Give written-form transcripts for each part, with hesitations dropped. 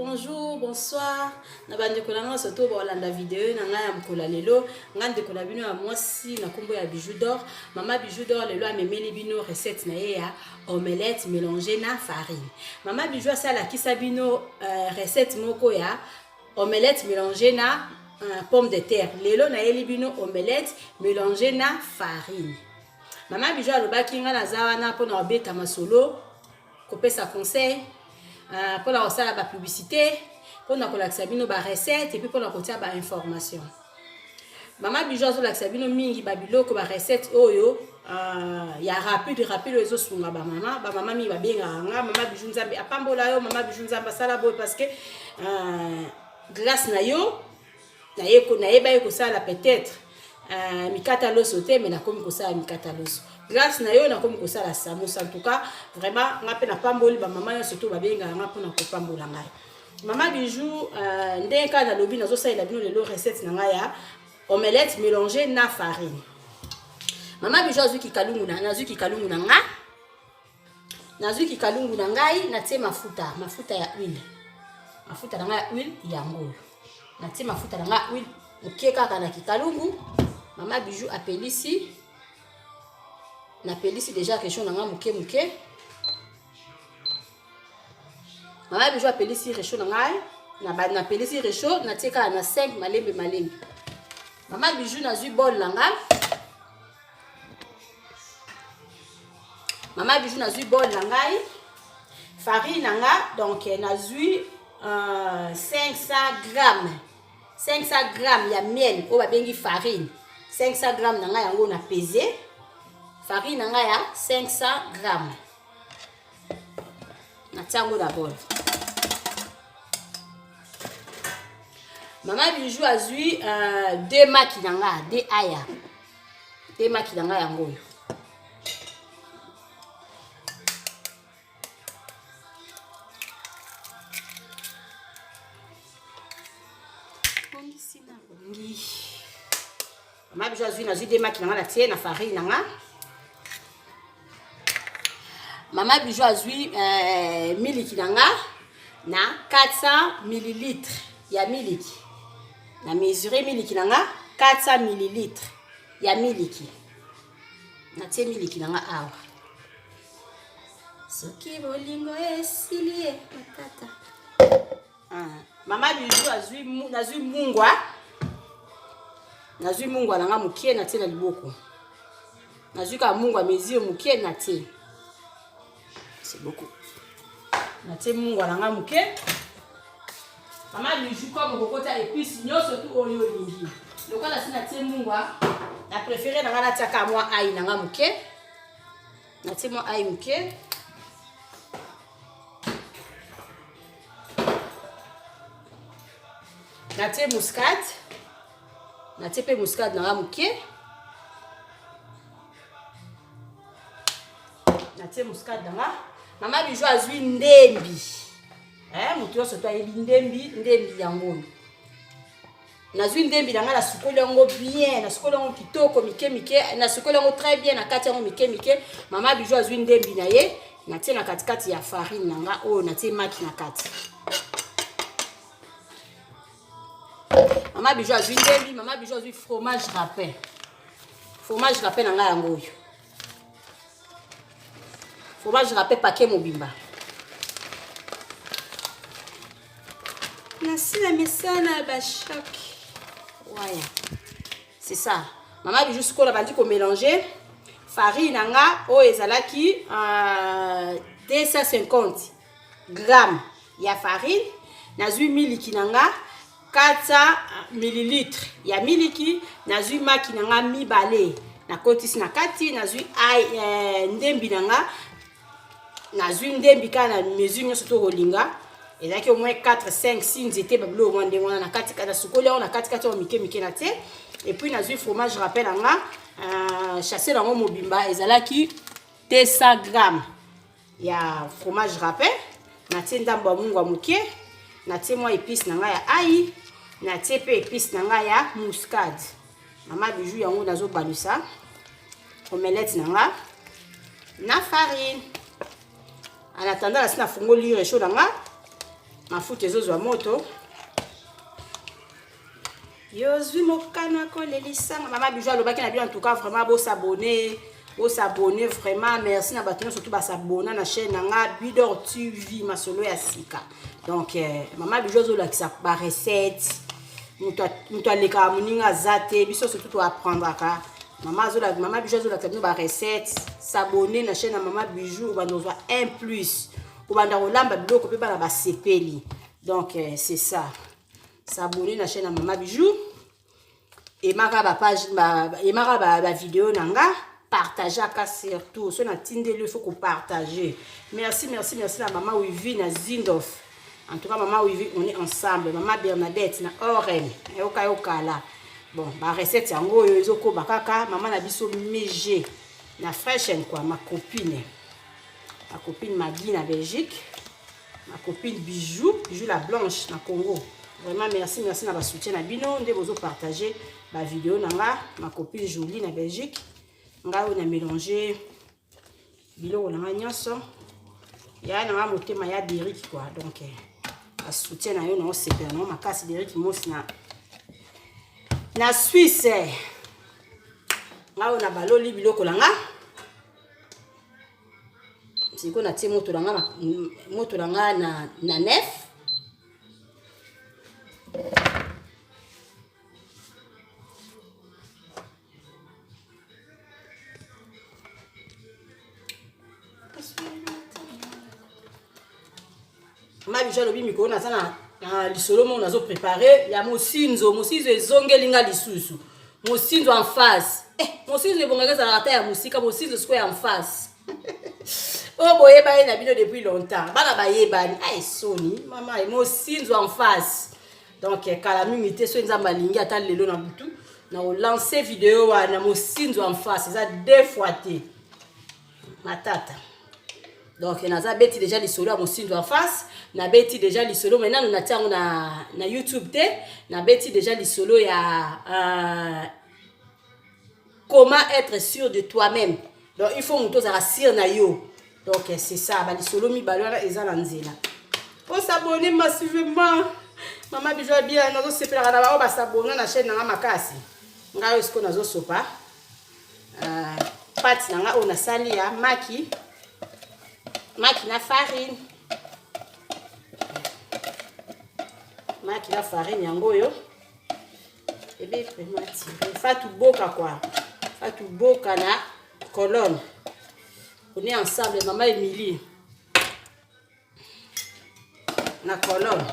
bonjour, bonsoir. Na bande kolanga soto ba landa vidéo na nga ya mkola lelo, ngande kola bino ya mwasi na kombo ya Bijou d'Or. Mama Bijou d'Or lelo amemeli bino recette na ye ya omelette mélangée na farine. Mama Bijou asala kisa bino recette moko ya omelette mélangée na pomme de terre. Lelo na yeli bino omelette mélangée na farine. Mama Bijou alobaki nga na zawana pona obeta masolo, kopesa conseil. Pour la recette, la publicité, pour la recette, la recette et puis pour la recette, la information. Maman Bijou sur la recette, mingi babilo ko ba recette oyo ya rapide les autres sunga ba maman mi ba benga nga Maman Bijou nzambe apambola yo Maman Bijou nzambe sala boy parce que grâce na yo na yeba yo ko sala peut-être mikata loso te mais na komi ko sala mikata loso. Grâce na yo na komi ko sala samosa. En tout cas vraiment nga pe na pamboli ba maman yo surtout ba benga nga pona ko pambola ngai. Maman Bijou ndeka na lobi na zo sala bino lelo recette na nga ya omelette mélangée na farine. Maman Bijou azuki kalungu na nazuki kalungu na nga. Nazuki kalungu na ngai na tie mafuta ya huile. Mafuta na nga ya huile ya ngolo. Na tie mafuta na nga huile okeka kana kikalungu. Maman Bijou apelisi. Na pelisi déjà réchaud na nga muke. Maman Bijou apelisi réchaud na ngai. Na pelisi réchaud na tika na 5 malembe. Maman Bijou na zui bol na nga. Maman Bijou na zui bol na ngai. Farine na nga donc na zui 500 grammes. 500 grammes ya miel o ba bengi farine. 500 grammes na nga yango na peser. Farine na nga ya 500 grammes. Na tiango d'abord. Maman Bijou a zui 2 maki na nga, 2 aya. 2 maki na nga yango. Maman Bijou a zui na zui 2 maki na nga na tie na farine na nga. Maman Bijou a zui miliki na nga na 400 ml ya miliki. Na mesurer miliki na nga 400 ml ya miliki. Na tie miliki na nga awa. Soki bolingo esilie matata. Maman Bijou a zui na zui mungwa. Na zui mungwa na nga mukie na tie na liboko. Na zui ka mungwa mesure mukie na tie. C'est beaucoup. Na tie mungwa na nga muke. Maman Bijou comme kokota épice nyonso tout oyo lingi. Lokola si na tie mungwa, na préféré na nga na tia ka mwa ai na nga muke. Na tie mwa ai muke. Na tie muscade. Na tie pe muscade na nga muke. Na tie muscade na nga. Maman Bijou a zui ndembi. Mutu yo soto ayebi ndembi yango. Na zui ndembi na nga na sukoli yango bien, na sukoli yango kitoko mike, na sukoli yango très bien na kati yango mike. Maman Bijou a zui ndembi na ye, na tie na katikati ya farine na nga oyo na tie maki na kati. Maman Bijou a zui ndembi, Maman Bijou a zui fromage râpé. Fromage râpé na nga yango oyo. Fromage râpé paquet mobimba. Merci la mesana ba choc. Voilà. C'est ça. Maman Bijou ce qu'on a bandi ko mélanger farine nga o ezalaki 250 grammes ya farine, na zui miliki nga 400 ml ya miliki, na zui maki nga mibale na kotisi na kati, na zui ndembi nga na zui ndembi kana mesure nyonso to rolinga. Et là, au moins 4, 5, 6 nzete bablo au moins de na kati kata sukoli on a kati kati on mike na te. Et puis na zui fromage rappel nga chassé dans mon mobimba ezalaki 200 grammes ya fromage rappel. Na tie ndambo mungwa muke, na tie moi épice na nga ya ai, na tie pe épice na nga ya muscade. Maman Bijou yango nazo balusa omelette na nga na farine. En attendant la sina fungoli réchaud na nga mafuta ezozwa moto. Yozwi mokana kolelisanga. Maman Bijou alobaki na bien en tout cas vraiment beau s'abonner. Beau s'abonner vraiment. Merci na bato surtout ba s'abonner na chaîne nanga Bidor TV masolo ya sika. Donc Maman Bijou azolakisa ba recette. Muto aleka muninga zate biso surtout to apprendre ka. Maman Bijou azolakisa ba recette. S'abonner na chaîne na Maman Bijou bandozwa 1+. Obanda kolamba biloko pe bana ba sepeli. Donc c'est ça. S'abonner na chaîne na Maman Bijou. Et mara ba page et mara ba vidéo nanga partager ka surtout so na tindeli il faut qu'on partager. Merci la maman Wivi na Zindof. En tout cas maman Wivi on est ensemble. Maman Bernadette na Oren yoka là. Bon ba recette yango yo ezoko bakaka maman na biso Mégé na Freshen quoi ma copine Maggie na Belgique. Ma copine Bijou la blanche na Congo. Vraiment merci na ba soutien na bino nde bozo partager ba vidéo nanga ma copine Jolie na Belgique. Nga on a mélangé biloko nanga nyonso. Ya na motema ya Derrick quoi. Donc ba soutien na yo na sepela na makasi Derrick mos na Suisse. Nga on a baloli biloko nanga. Siko na tie moto nanga na nef. Ma Bijou lobi mikolo na sana lisolo mo nazo préparer ya mosinzo ezongelinga lisusu mosinzo en face mosinzo ebongaka za rata ya musika mosinzo siko ya en face o boyeba ye na bino depuis longtemps bana bayebani ay soni mama mosinzo en face. Donc kala mimité so nzamba lingi ata lelo na butu na lancer vidéo wana mosinzo en face ça 2 fois té matata. Donc naza beti déjà lisolo à mosinzo en face na beti déjà lisolo maintenant nous natango na YouTube té na beti déjà lisolo ya comment être sûr de toi-même. Donc il faut muto za sûr na yo. Donc c'est ça ba lisolo mi balona eza na nzela. Pour s'abonner massivement. Maman Bijou bien nazo sepela na ba s'abonner na chaîne na makasi. Ngayo siko nazo sopa. Pati nanga ona sali ya maki na farine. Maki na farine yango yo. Ebe vraiment tirer. Fatou boka quoi. Fatou boka na colonne. On est ensemble maman Émilie. Na colonne.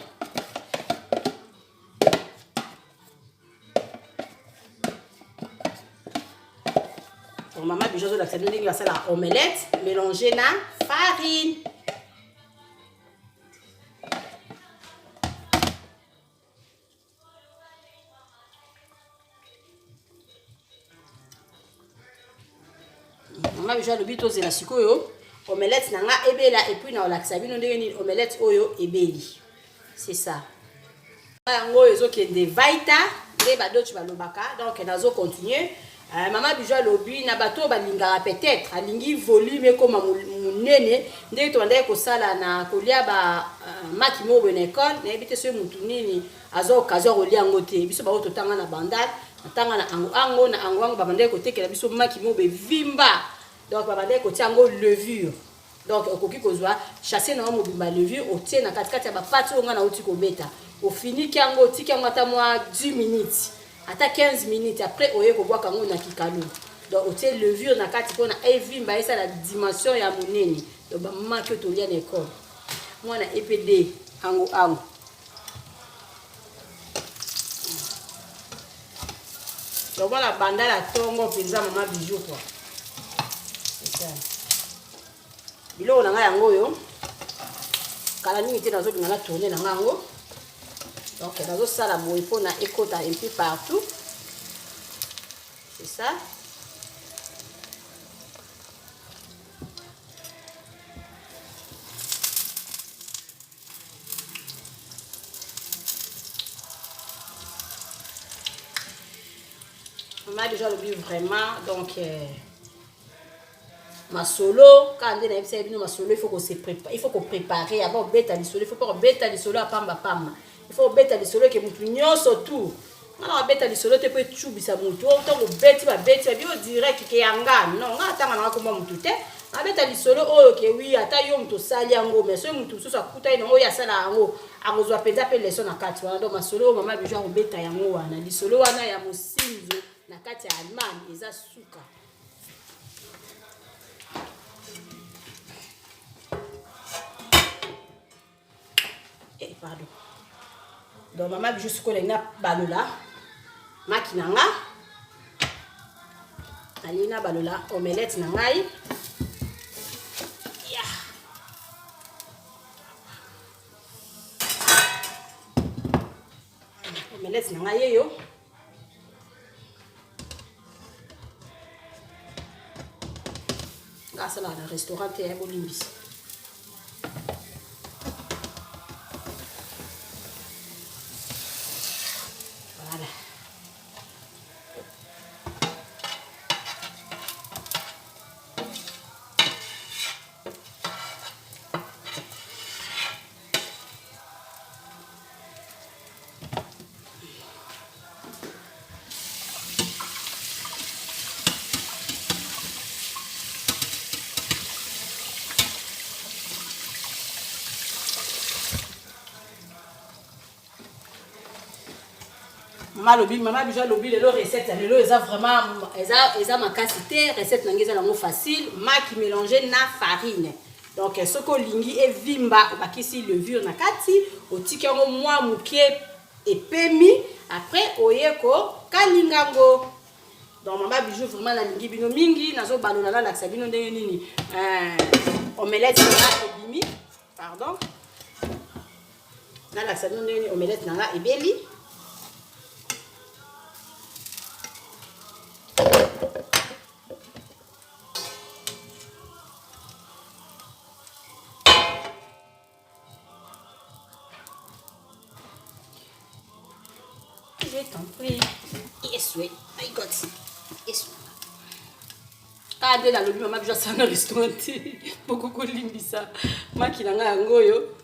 Donc maman Bijou zo la tête ndenge va la omelette mélanger na farine. Maman Bijou lobi to zela sikoyo omelette nanga ebela et puis na olakisa bino ndenge ni omelette oyo ebeli. C'est ça. Yango ezokende vaita nde badochi balobaka donc nazo continuer. Maman Bijou lobi na bato balingaka peut-être alingi volume comme munene nde to ndaye ko sala na kolia ba maki mo bene école na ebite so mutu nini azo occasion kolia ngote biso ba ototanga na bandal tanga na ango na ango ba bandaye ko tekela biso maki mo be vimba. Donc ba bandaye ko tiango levure. Donc okoki kozwa chasser na mo bimba levure o tie na katikati ya ba pati onga na oti ko beta au fini kiango tikango ata mwa 10 minutes. Ata 15 minutes après oye ko bwaka ngo na kikalo. Donc o tie levure na kati pona evimba esa la dimension ya monene. Donc ba mama ki to lia na école. Moi na EPD ango. Donc voilà banda la tongo penza Maman Bijou quoi. C'est ça. Bilo na nga yango yo. Kala mingi te nazo bina na tourner na ngango. Donc nazo sala boye pona ekota un peu partout. C'est ça. Maman déjà le but vraiment donc masolo quand on a bino masolo il faut qu'on se prépare, il faut qu'on prépare avant beta lisolo, il faut pas beta lisolo à pamba il faut beta lisolo que mutu nyonso tout alors beta lisolo te peut chubisa mutu autant ko beti ba bio direct ke yanga non nga tanga na ko mutu te abeta lisolo oyo ke oui ata yo mutu sali yango mais so mutu so akuta ino oyo asala yango akozwa penza pe leso na kati wana donc masolo mama bijo ko beta yango wana lisolo wana ya mosinzo na kati ya Allemagne eza suka. Pardon. Donc maman bijo suko na balola makinanga alina balola omelette na ngai ya omelette na ngai yo grâce à la restaurant te bolimbisi. Maman bijo lobi le recette lelo eza vraiment eza makasité recette nangeza lango facile maki mélanger na farine donc soko lingi e vimba bakisi levure na kati otiki yango mwa muke epemi après oyeko kalingango donc maman bijo vraiment na lingi bino mingi nazo balola na laksa bino ndenge nini omelette na ebimi pardon na laksa bino ndenge omelette na ebeli. Je t'en prie. Yes, oui. I got it. Yes. Ah, de la lobby, maman, je suis dans le restaurant. Beaucoup de limbisa. Moi qui n'ai pas ngoyo.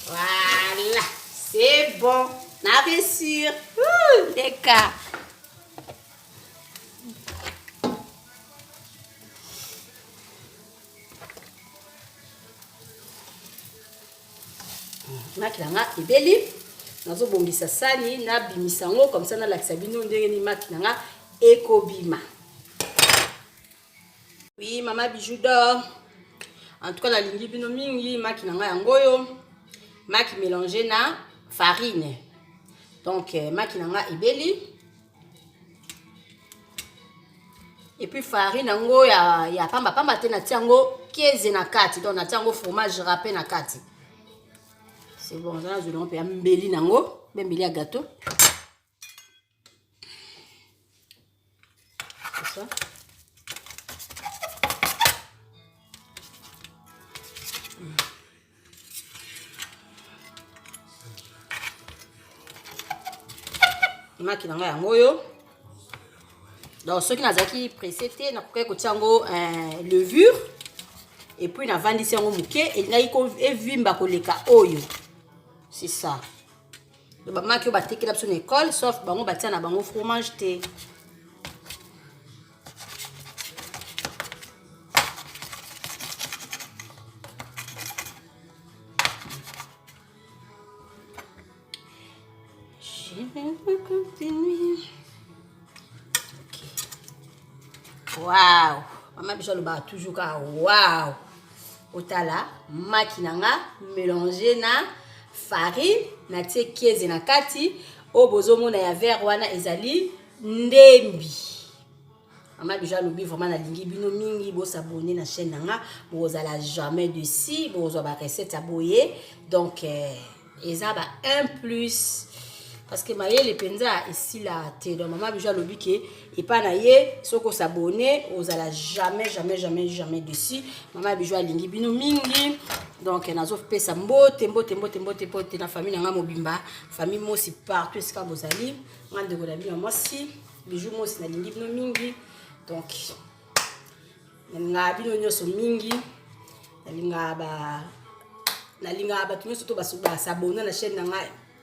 Voilà. C'est bon. Na réussir. Les cas. Makilanga ebeli nazo bongisa sani na bimisango comme ça na lakisa bino ndenge ni makilanga ekobima. Oui maman bijou d'or en tout cas la lingi bino mingi makilanga yangoyo maki mélanger na farine donc makilanga ebeli et puis farine yango ya pamba te na tiango 15 na kati donc na tiango fromage râpé na kati. C'est bon, là je vais faire un mbeli nango, mbeli à gâteau. C'est ça. Maki nanga yango yo. Donc ceux qui n'a zaki précédé na koka ko tiango levure et puis na vandisi yango muke et na iko evimba ko leka oyo. C'est ça. Le maman qui va batteke la son école sauf bango batia na bango fromage te. Je vais continuer. Waouh, maman biso le ba toujours ka waouh. Otala makinanga mélanger na farine na tie 15 na kati o bozomona ya verre wana ezali ndembi. Maman déjà lobi vraiment na lingi bino mingi bo s'abonner na chaîne nanga bozala jamais dessus bozwa ba recette aboye donc eza ba 1 plus parce que maye le penza ici la te donc maman déjà lobi ke et pas na ye soko s'abonner ozala jamais dessus maman bijou lingi bino mingi donc nazo pesa mbote na famille nanga mobimba famille mosi partout esika bozali ngande ko la bino mosi bijou mosi nalingi bino mingi donc nalinga bino nyonso mingi nalinga bato nyonso to basabona na chaîne nanga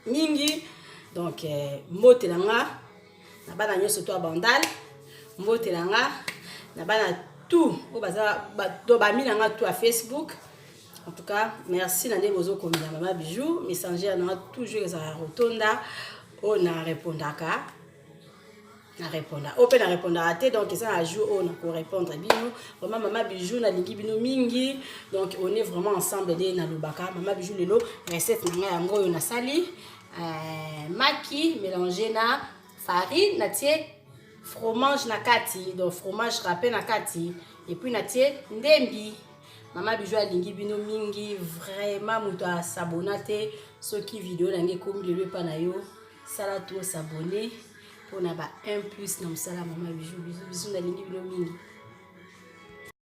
mingi donc mbote nanga na bana nyonso to abandal mbote nanga na bana tout o baza do bami nanga tout à Facebook. En tout cas, merci nande bozo komila mama bijou messenger nanga toujours za rotonda on a répondaka na répondre open na répondre te donc ça a jour on a répondre bino vraiment mama bijou na lingi bino mingi donc on est vraiment ensemble de na lubaka mama bijou lelo recette nanga yango yo na sali maki mélangé na farine na tie fromage na kati donc fromage râpé na kati et puis na tie ndembi mama bijou alingi bino mingi vraiment muto a s'abonner soki vidéo nange comme lelo pa na yo sala to s'abonner pour na ba 1+ na msala mama bijou bisou na lingi bino mingi.